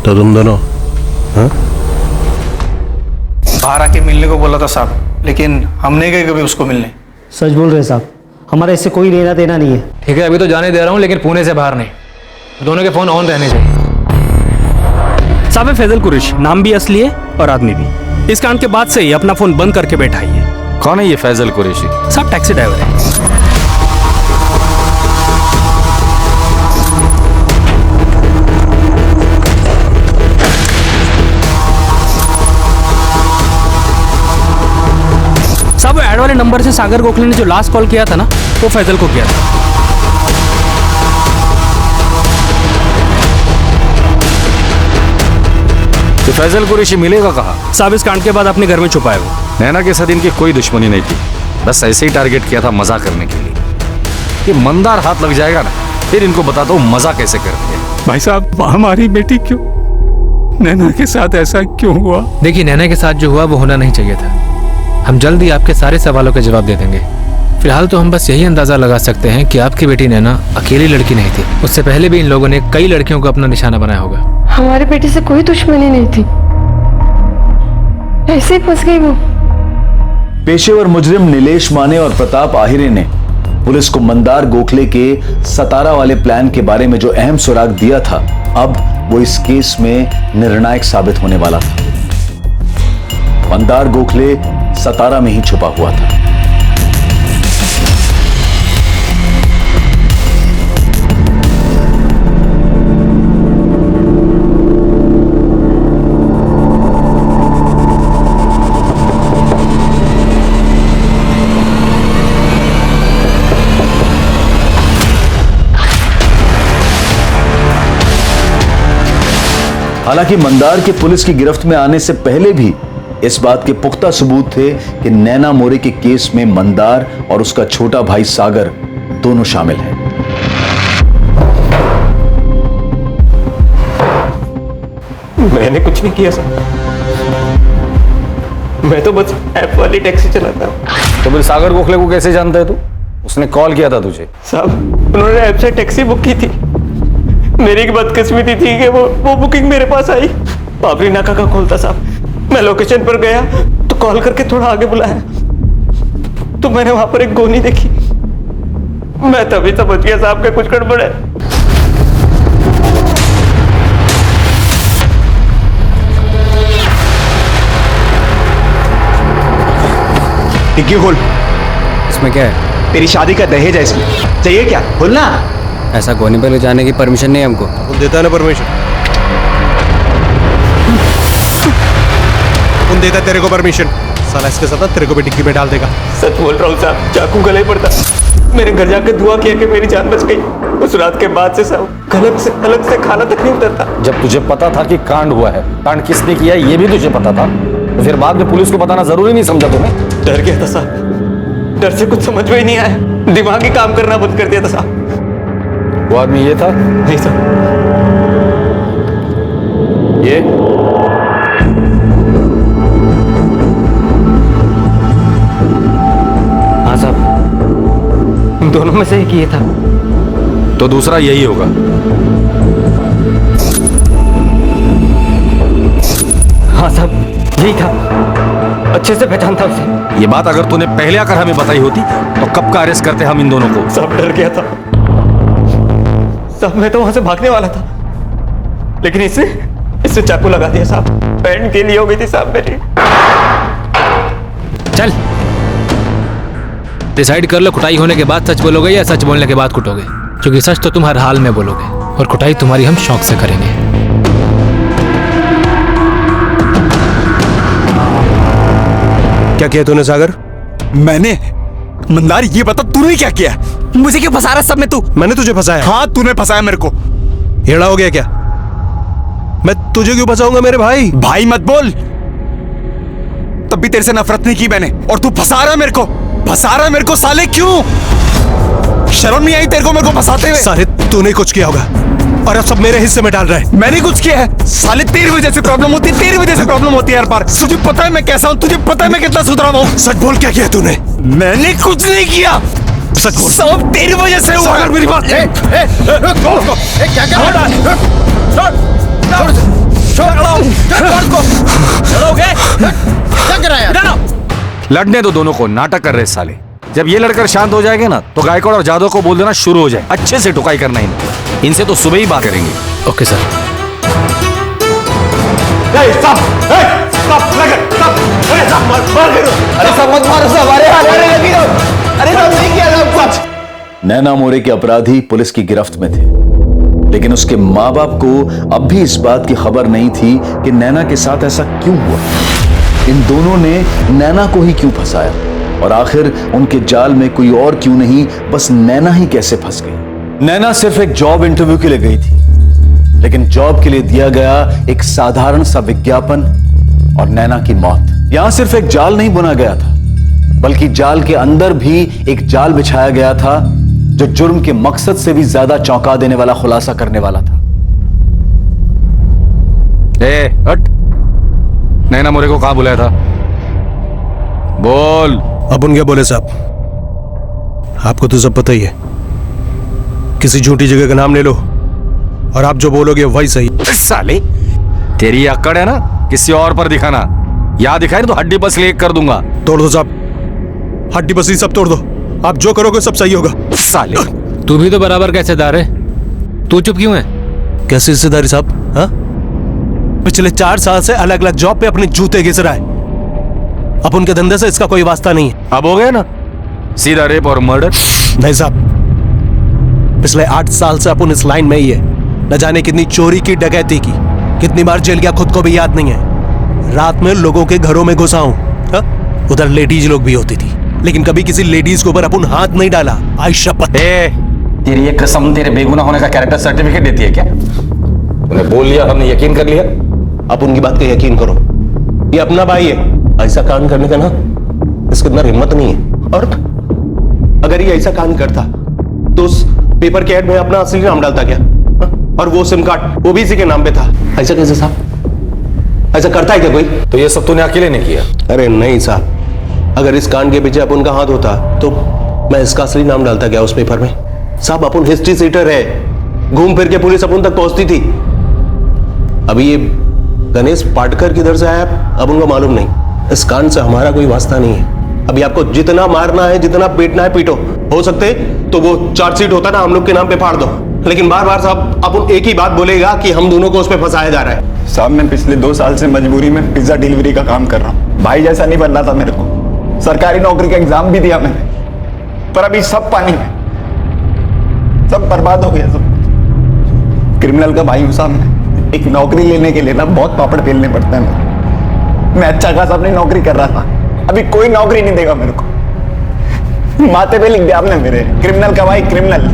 तो तुम दोनों बाहर आके मिलने को बोला था साहब, लेकिन हम नहीं गए कभी उसको मिलने। सच बोल रहे साहब, हमारा इससे कोई लेना देना नहीं है। ठीक है, अभी तो जाने दे रहा हूँ, लेकिन पुणे से बाहर नहीं। दोनों के फोन ऑन रहने चाहिए। साहब है फैजल कुरैशी, नाम भी असली है और आदमी भी। इस कांड के बाद से ही अपना फोन बंद करके बैठा ही है। कौन है ये फैजल कुरैशी? साहब टैक्सी ड्राइवर है। साहब वो ऐड वाले नंबर से सागर गोखले ने जो लास्ट कॉल किया था ना, वो फैजल को किया था। तो फैजल कुरैशी मिलेगा कहाँ? साहब इस कांड के बाद अपने घर में छुपा है वो। नैना के साथ इनकी कोई दुश्मनी नहीं थी, बस ऐसे ही टारगेट किया था मजा करने के लिए। ये मंदार हाथ लग जाएगा ना, फिर इनको बताता हूँ मजा कैसे करते हैं। भाई साहब हमारी बेटी क्यों, नैना के साथ ऐसा क्यों हुआ? देखिए, नैना के साथ जो हुआ वो होना नहीं चाहिए था। हम जल्द ही आपके सारे सवालों के जवाब दे देंगे। फिलहाल तो हम बस यही अंदाजा लगा सकते हैं कि आपकी बेटी नैना अकेली लड़की नहीं थी, उससे पहले भी इन लोगों ने कई लड़कियों को अपना निशाना बनाया होगा। हमारे बेटे से कोई दुश्मनी नहीं थी, ऐसे ही फंस गई वो। पेशेवर मुजरिम नीलेश माने और प्रताप आहिरे ने पुलिस को मंदार गोखले के सतारा वाले प्लान के बारे में जो अहम सुराग दिया था, अब वो इस केस में निर्णायक साबित होने वाला था। मंदार गोखले सतारा में ही छुपा हुआ था। हालांकि मंदार के पुलिस की गिरफ्त में आने से पहले भी इस बात के पुख्ता सबूत थे कि नैना मोरे के केस में मंदार और उसका छोटा भाई सागर दोनों शामिल हैं। मैंने कुछ नहीं किया सर, मैं तो बस ऐप वाली टैक्सी चलाता हूँ। तो फिर सागर गोखले को कैसे जानता है तू? उसने कॉल किया था तुझे? साहब उन्होंने ऐप से टैक्सी बुक की थी, मेरी एक बदकिस्मती थी कि वो बुकिंग मेरे पास आई। बाबरी नाका का खोलता साहब, मैं लोकेशन पर गया तो कॉल करके थोड़ा आगे बुलाया तो मैंने वहां पर एक गोनी देखी। मैं तभी समझ गया साहब के कुछ गड़बड़ है। डिग्गी खोल। इसमें क्या है? तेरी शादी का दहेज है इसमें, चाहिए क्या? खोलना। ऐसा गोनी पे ले जाने की परमिशन नहीं है हमको। कौन देता है ना परमिशन? कौन देता है तेरे को परमिशन? साला इसके साथ तेरे को भी डिक्की में डाल देगा। सच बोल रहा हूँ साहब, चाकू गले पड़ता। मेरे घर जाकर दुआ किया कि मेरी जान बच गई। उस रात के बाद से साहब अलग से खाना तक नहीं उतरता। जब तुझे पता था कि कांड हुआ है, कांड किसने किया ये भी तुझे पता था, तो फिर बाद में पुलिस को बताना जरूरी नहीं समझा तुम्हें? डर गया था साहब, डर से कुछ समझ में ही नहीं आया, दिमाग ही काम करना बंद कर दिया था साहब। वो आदमी ये था? नहीं साहब। ये हाँ साहब, दोनों में से एक ये था। तो दूसरा यही होगा। हाँ साहब, यही था, अच्छे से पहचान था उसे। ये बात अगर तूने पहले आकर हमें बताई होती तो कब का अरेस्ट करते हम इन दोनों को? सब डर गया था साहब, मैं तो वहां से भागने वाला था, लेकिन इससे चाकू लगा दिया साहब। पैंट के लिए हो गई थी साहब मेरी। चल डिसाइड कर लो, कुटाई होने के बाद सच बोलोगे या सच बोलने के बाद कुटोगे? क्योंकि सच तो तुम हर हाल में बोलोगे और कुटाई तुम्हारी हम शौक से करेंगे। क्या किया तूने सागर? मैंने? मंदार ये बता तूने क्या किया? मुझे क्यों फंसा रहा सब में तू? मैंने तुझे फंसाया? हाँ तूने फंसाया मेरे को। हेड़ा हो गया क्या? मैं तुझे क्यों फंसाऊंगा मेरे भाई? भाई मत बोल, तब भी तेरे से नफरत नहीं की मैंने, और तू फंसा रहा है मेरे को, फंसा रहा है मेरे को साले। क्यों? शर्म नहीं आई तेरे को मेरे को फंसाते हुए? साले तूने कुछ किया होगा और अब सब मेरे हिस्से में डाल रहा है। मैंने कुछ किया है? साले तेरी वजह से प्रॉब्लम होती है, तेरी वजह से प्रॉब्लम होती है हर बार। तुझे पता है मैं कैसा हूँ, तुझे पता है मैं कितना सुधरा हूँ। सच बोल, क्या किया तूने? मैंने कुछ नहीं किया, सच बोल। सब तेरी वजह से हुआ। सागर मेरी बात लड़ने दो दोनों को, नाटक कर रहे साले। जब ये लड़कर शांत हो जाएंगे ना तो गायकवाड़ और जादव को बोल देना शुरू हो जाए, अच्छे से टुकाई करना इन्हें। इनसे तो सुबह ही बात करेंगे। Okay sir. नैना मोरे के अपराधी पुलिस की गिरफ्त में थे, लेकिन उसके माँ बाप को अब भी इस बात की खबर नहीं थी कि नैना के साथ ऐसा क्यों हुआ। इन दोनों ने नैना को ही क्यों फंसाया, और आखिर उनके जाल में कोई और क्यों नहीं, बस नैना ही कैसे फंस गई। नैना सिर्फ एक जॉब इंटरव्यू के लिए गई थी, लेकिन जॉब के लिए दिया गया एक साधारण सा विज्ञापन और नैना की मौत। यहां सिर्फ एक जाल नहीं बुना गया था, बल्कि जाल के अंदर भी एक जाल बिछाया गया था जो जुर्म के मकसद से भी ज्यादा चौंका देने वाला खुलासा करने वाला था। हट, नैना मोरे को कहां बुलाया था? बोल। अपन क्या बोले साहब, आपको तो सब पता ही है। किसी झूठी जगह का नाम ले लो और आप जो बोलोगे वही सही। साले तेरी अक्कड़ है ना, किसी और पर दिखाना। या दिखाए तो हड्डी बस लेक कर दूंगा। तोड़ दो साहब, हड्डी बसी सब तोड़ दो। आप जो करोगे सब सही होगा। साले तू भी तो बराबर का हिस्सेदार है, तू चुप क्यों है? कैसी हिस्सेदारी साहब? हाँ, पिछले 4 साल से अलग अलग जॉब पे अपने जूते घिस रहा है। अब उनके धंधे से इसका कोई वास्ता नहीं है। अब हो गया ना सीधा रेप और मर्डर? नहीं साहब, पिछले 8 साल से अपन इस लाइन में ही है। न जाने कितनी चोरी की, डकैती की, कितनी बार जेल गया खुद को भी याद नहीं है। रात में लोगों के घरों में घुसा हूं, उधर लेडीज लोग भी होती थी, लेकिन कभी किसी लेडीज के ऊपर अपन हाथ नहीं डाला। आई शपथ। तेरी ये कसम तेरे बेगुनाह होने का कैरेक्टर सर्टिफिकेट देती है क्या? तूने बोल लिया, हमने यकीन कर लिया। आप उनकी बात का यकीन करो, ये अपना भाई है। ऐसा कांड करने का ना इसके अंदर हिम्मत नहीं है। और अगर ये ऐसा कांड करता तो उस पेपर के ऐड में अपना असली नाम डालता क्या? और वो सिम कार्ड वो भी इसी के नाम पे था। ऐसा कैसे साहब? ऐसा करता है क्या कोई? तो ये सब तूने अकेले ने किया? अरे नहीं साहब, अगर इस कांड के पीछे अपन का हाथ होता तो मैं इसका असली नाम डालता क्या उस पेपर में? साहब अपन हिस्ट्री सीटर है, घूम फिर के पुलिस अपन तक पहुंचती थी। अभी ये गणेश पाटकर किधर से आया अब उनको मालूम नहीं। इस कांड से हमारा कोई वास्ता नहीं है। अभी आपको जितना मारना है, जितना पीटना है पीटो। हो सकते तो वो चार्जशीट होता ना, हम लोग के नाम पे फाड़ दो। लेकिन बार बार साहब अपन एक ही बात बोलेगा कि हम दोनों को उस पर फंसाया जा रहा है। साहब मैं पिछले 2 साल से मजबूरी में पिज्जा डिलीवरी का काम कर रहा हूँ। भाई जैसा नहीं बनना था मेरे को। सरकारी नौकरी का एग्जाम भी दिया मैंने, पर अभी सब पानी में, सब बर्बाद हो गया सब कुछ। क्रिमिनल का भाई हूं साहब मैं। एक नौकरी लेने के लिए ना बहुत पापड़ बेलने पड़ते हैं। मैं अच्छा खासा अपनी नौकरी कर रहा था, अभी कोई नौकरी नहीं देगा मेरे को। माथे पे लिख दिया आपने मेरे, क्रिमिनल का भाई क्रिमिनल।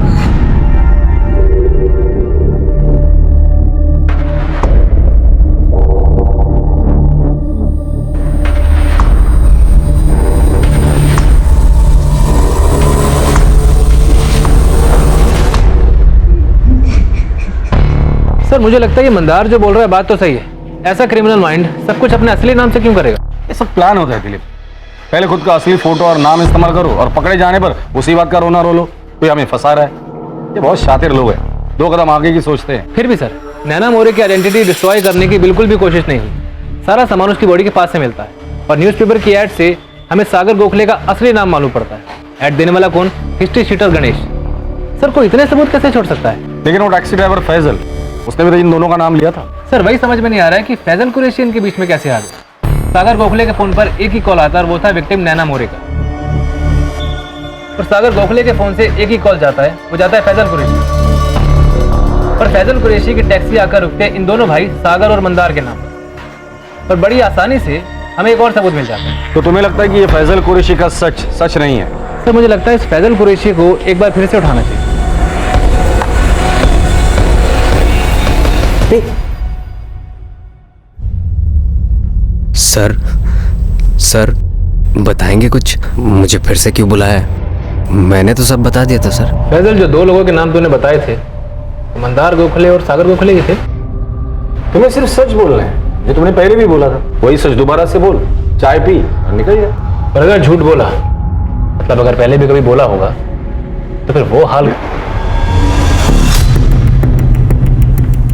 सर मुझे लगता है ये मंदार जो बोल रहा है बात तो सही है। ऐसा क्रिमिनल माइंड सब कुछ अपने असली नाम से क्यों करेगा? ये सब प्लान होता है दिलीप। पहले खुद का असली फोटो और नाम इस्तेमाल करो और पकड़े जाने पर उसी बात का रोना रो लो कोई हमें फंसा रहा है। ये बहुत शातिर लोग हैं, 2 कदम आगे की सोचते हैं। फिर भी सर नैना मौर्य की आइडेंटिटी डिस्ट्रॉय करने की बिल्कुल भी कोशिश नहीं हुई। सारा सामान उसकी बॉडी के पास से मिलता है और न्यूज़पेपर की ऐड से हमें सागर गोखले का असली नाम मालूम पड़ता है। ऐड देने वाला कौन? History sheeter Ganesh. सर को इतने सबूत कैसे छोड़ सकता है? लेकिन वो टैक्सी ड्राइवर फैजल, उसने भी तो इन दोनों का नाम लिया था। सर वही समझ में नहीं आ रहा है कि फैजल कुरैशी इनके बीच में कैसे आ गए। सागर गोखले के फोन पर एक ही कॉल आता है और वो था विक्टिम नैना मौर्य का। और सागर गोखले के फोन से एक ही कॉल जाता है, वो जाता है फैजल कुरैशी। और फैजल कुरैशी की टैक्सी आकर रुकते हैं इन दोनों भाई सागर और मंदार के नाम पर। बड़ी आसानी से हमें एक और सबूत मिल जाता है। तो तुम्हें लगता है कि ये फैजल कुरैशी का सच नहीं है? सर मुझे लगता है इस फैजल कुरैशी को एक बार फिर से उठाना चाहिए। सर बताएंगे कुछ? मुझे फिर से क्यों बुलाया? मैंने तो सब बता दिया था सर। फैजल जो 2 लोगों के नाम तूने बताए थे, मंदार गोखले और सागर गोखले ही थे। तुम्हें सिर्फ सच बोलना है, जो तुमने पहले भी बोला था वही सच दोबारा से बोल। चाय पी और निकल जा। पर अगर झूठ बोला मतलब अगर पहले भी कभी बोला होगा तो फिर वो हाल।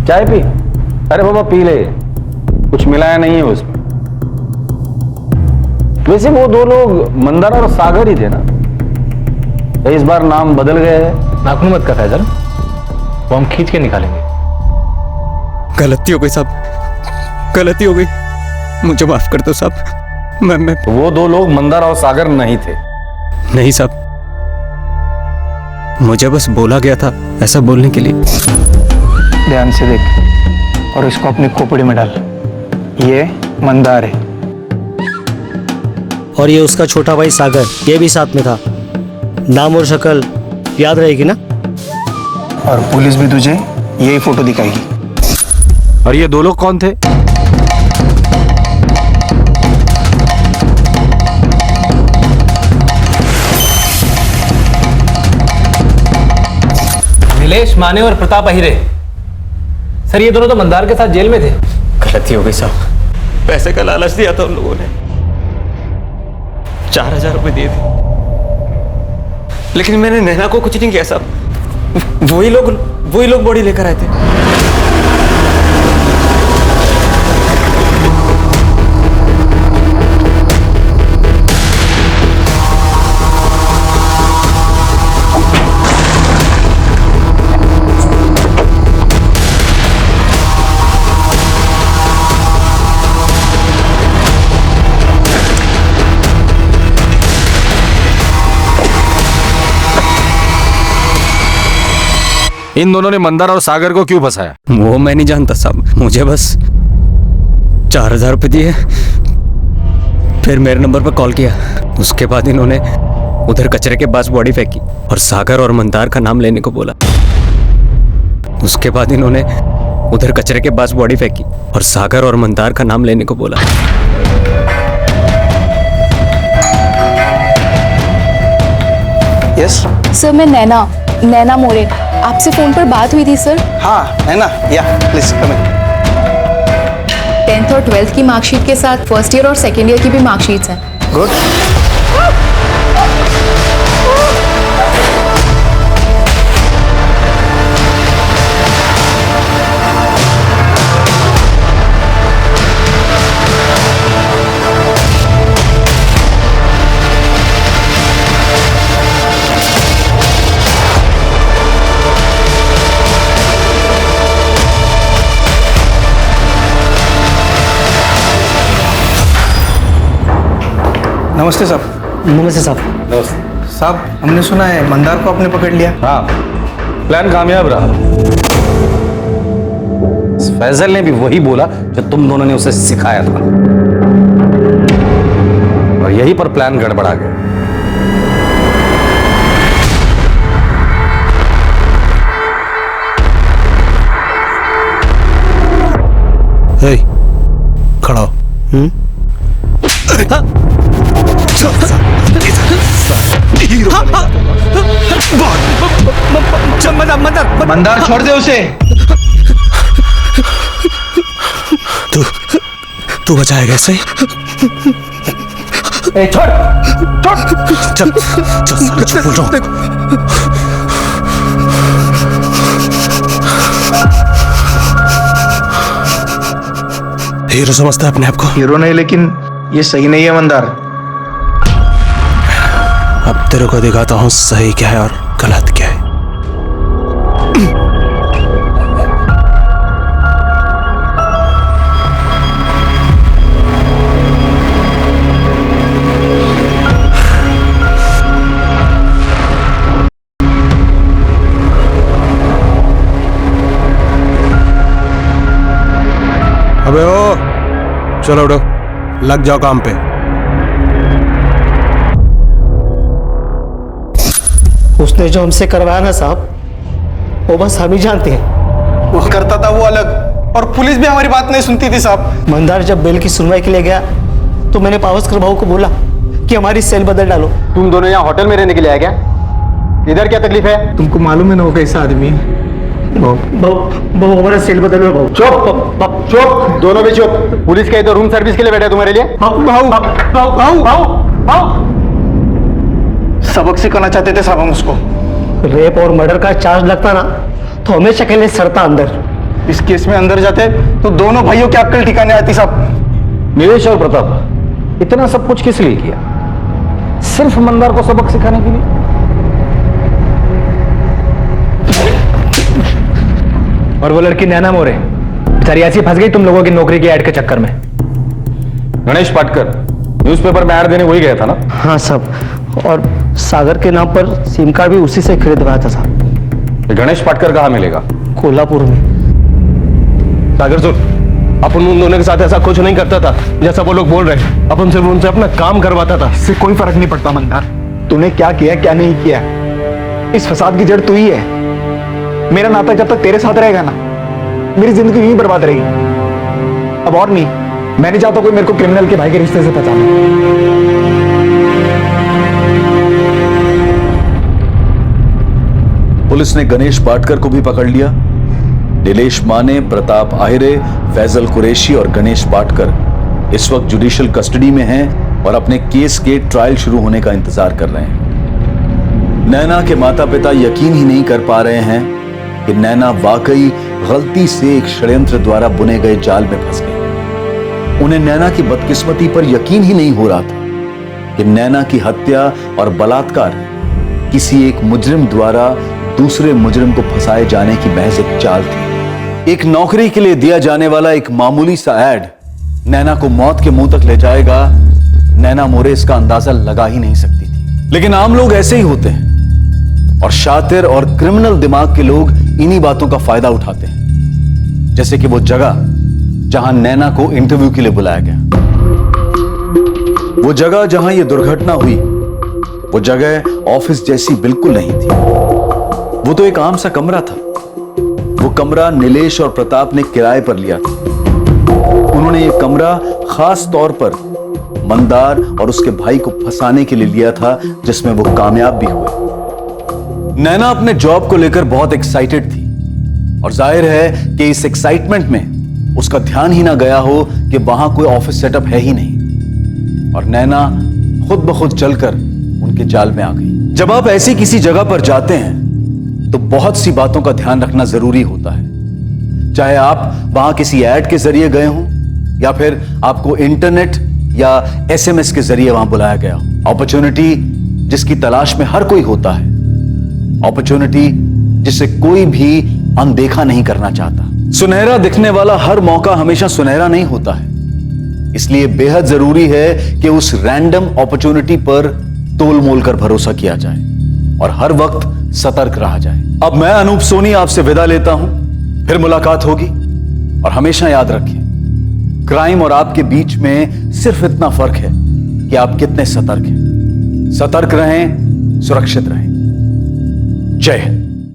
चाय पी। अरे बाबा पी ले, कुछ मिलाया नहीं है उसमें। वैसे वो 2 लोग मंदार और सागर ही थे ना? इस बार नाम बदल गए हैं। नाखून मत कर फैजल, वो हम खींच के निकालेंगे। गलती हो गई साहब, गलती हो गई, मुझे माफ कर दो साहब। मैं वो 2 लोग मंदार और सागर नहीं थे। नहीं साहब, मुझे बस बोला गया था ऐसा बोलने के लिए। ध्यान से देख और इसको अपनी खोपड़ी में डाल। ये मंदार है और ये उसका छोटा भाई सागर, ये भी साथ में था। नाम और शक्ल याद रहेगी ना? और पुलिस भी तुझे यही फोटो दिखाएगी। और ये 2 लोग कौन थे? नीलेश माने और प्रताप अहिरे। सर ये दोनों तो मंदार के साथ जेल में थे। गलती हो गई साहब, पैसे का लालच दिया था उन लोगों ने, 4000 रुपए दिए थे। लेकिन मैंने नैना को कुछ नहीं किया साहब। वही लोग बॉडी लेकर आए थे। इन दोनों ने मंदार और सागर को क्यों फंसाया? वो मैं नहीं जानता साहब, मुझे बस 4000 रुपए दिए, फिर मेरे नंबर पर कॉल किया। उसके बाद इन्होंने उधर कचरे के पास बॉडी फेंकी और सागर और मंदार का नाम लेने को बोला। उसके बाद इन्होंने उधर कचरे के पास बॉडी फेंकी और सागर और मंदार का नाम लेने को बोला। यस सर मैं नैना मौर्य, आपसे फोन पर बात हुई थी सर। हाँ है ना, या प्लीज कम इन। 10th और 12th की मार्कशीट के साथ फर्स्ट ईयर और सेकेंड ईयर की भी मार्कशीट्स हैं। गुड। नमस्ते साहब। नमस्ते साहब। नमस्ते साहब, हमने सुना है मंदार को आपने पकड़ लिया। हाँ, प्लान कामयाब रहा। फैजल ने भी वही बोला जो तुम दोनों ने उसे सिखाया था, और यहीं पर प्लान गड़बड़ा गया। हे, खड़ा हो। मंदार छोड़ दे उसे। तू बचाएगा इसे? छोड़ छोड़। चल चल, साला चुप बोल रहा हूं। हीरो समझता है अपने आप को? हीरो नहीं, लेकिन ये सही नहीं है मंदार। अब तेरे को दिखाता हूं सही क्या है और गलत क्या है। अबे ओ, चलो उठो, लग जाओ काम पे। उसने जो हमसे करवाया ना साहब, वो बस हम ही जानते हैं। वो करता था वो अलग, और पुलिस भी हमारी बात नहीं सुनती थी साहब। मंदार जब बेल की सुनवाई के लिए गया तो मैंने पावस्कर भाऊ को बोला कि हमारी सेल बदल डालो। तुम दोनों यहाँ होटल में रहने के लिए आए क्या? इधर क्या तकलीफ है? तुमको मालूम है ना वो कैसा आदमी है? भाऊ हमारा सेल बदल लो भाऊ। चुप चुप, दोनों भी चुप। पुलिस का इधर रूम सर्विस के लिए बैठा है तुम्हारे लिए। सबक सिखाना चाहते थे साहब हम उसको। रेप और मर्डर का चार्ज लगता ना तो हमेशा के लिए सड़ता अंदर। इस केस में अंदर जाते तो दोनों भाइयों की अक्ल ठिकाने आती साहब। नीलेश और प्रताप, इतना सब कुछ किस लिए किया? सिर्फ मंदार को सबक सिखाने के लिए? और वो लड़की नैना मोरे बेचारी ऐसी फंस गई तुम लोगों की नौकरी की ऐड के चक्कर में। गणेश पाटकर न्यूज़पेपर में ऐड देने वही गया था ना? हाँ साहब, और सागर के नाम पर सिम कार्ड भी उसी से खरीदवाया था साहब। गणेश पाटकर कहाँ मिलेगा? कोल्हापुर में। सागर सुन, अपन उन दोनों के साथ ऐसा कुछ नहीं करता था जैसा वो लोग बोल रहे। अपन सिर्फ उनसे अपना काम करवाता था। इससे कोई फर्क नहीं पड़ता मंदार, तूने क्या किया क्या नहीं किया। इस फसाद की जड़ तू ही है। मेरा नाता जब तक तेरे साथ रहेगा ना, मेरी जिंदगी यहीं बर्बाद रहेगी। अब और नहीं, मैं नहीं चाहता कोई मेरे को क्रिमिनल के भाई के रिश्ते से पहचाने। पुलिस ने गणेश पाटकर को भी पकड़ लिया। नीलेश माने, प्रताप आहिरे, फैजल कुरैशी और गणेश पाटकर इस वक्त जुडिशियल कस्टडी में हैं और अपने केस के ट्रायल शुरू होने का इंतजार कर रहे हैं। नैना के माता पिता यकीन ही नहीं कर पा रहे हैं कि नैना वाकई गलती से एक षड्यंत्र द्वारा बुने गए जाल में फंस गई। उन्हें नैना की बदकिस्मती पर यकीन ही नहीं हो रहा था कि नैना की हत्या और बलात्कार किसी एक मुजरिम द्वारा दूसरे मुजरिम को फंसाए जाने की महज एक चाल थी। एक नौकरी के लिए दिया जाने वाला एक मामूली सा ऐड नैना को मौत के मुंह तक ले जाएगा। नैना मोरे इसका अंदाजा लगा ही नहीं सकती थी। लेकिन आम लोग ऐसे ही होते हैं और शातिर और क्रिमिनल दिमाग के लोग इन्हीं बातों का फायदा उठाते हैं। जैसे कि वो जगह जहां नैना को इंटरव्यू के लिए बुलाया गया, वो जगह जहां यह दुर्घटना हुई, वो जगह ऑफिस जैसी बिल्कुल नहीं थी। वो तो एक आम सा कमरा था। वो कमरा नीलेश और प्रताप ने किराए पर लिया था। उन्होंने ये कमरा खास तौर पर मंदार और उसके भाई को फंसाने के लिए लिया था, जिसमें वो कामयाब भी हुए। नैना अपने जॉब को लेकर बहुत एक्साइटेड थी और जाहिर है कि इस एक्साइटमेंट में उसका ध्यान ही ना गया हो कि वहां कोई ऑफिस सेटअप है ही नहीं और नैना खुद ब खुद चलकर उनके जाल में आ गई। जब आप ऐसी किसी जगह पर जाते हैं तो बहुत सी बातों का ध्यान रखना जरूरी होता है। चाहे आप वहां किसी ऐड के जरिए गए हों या फिर आपको इंटरनेट या एसएमएस के जरिए वहां बुलाया गया हो। अपॉर्चुनिटी जिसकी तलाश में हर कोई होता है, अपॉर्चुनिटी जिसे कोई भी अनदेखा नहीं करना चाहता। सुनहरा दिखने वाला हर मौका हमेशा सुनहरा नहीं होता है। इसलिए बेहद जरूरी है कि उस रैंडम अपॉर्चुनिटी पर तोल मोल कर भरोसा किया जाए और हर वक्त सतर्क रहा जाए। अब मैं अनूप सोनी आपसे विदा लेता हूं, फिर मुलाकात होगी। और हमेशा याद रखें, क्राइम और आपके बीच में सिर्फ इतना फर्क है कि आप कितने सतर्क हैं। सतर्क रहें, सुरक्षित रहें। जय हिंद।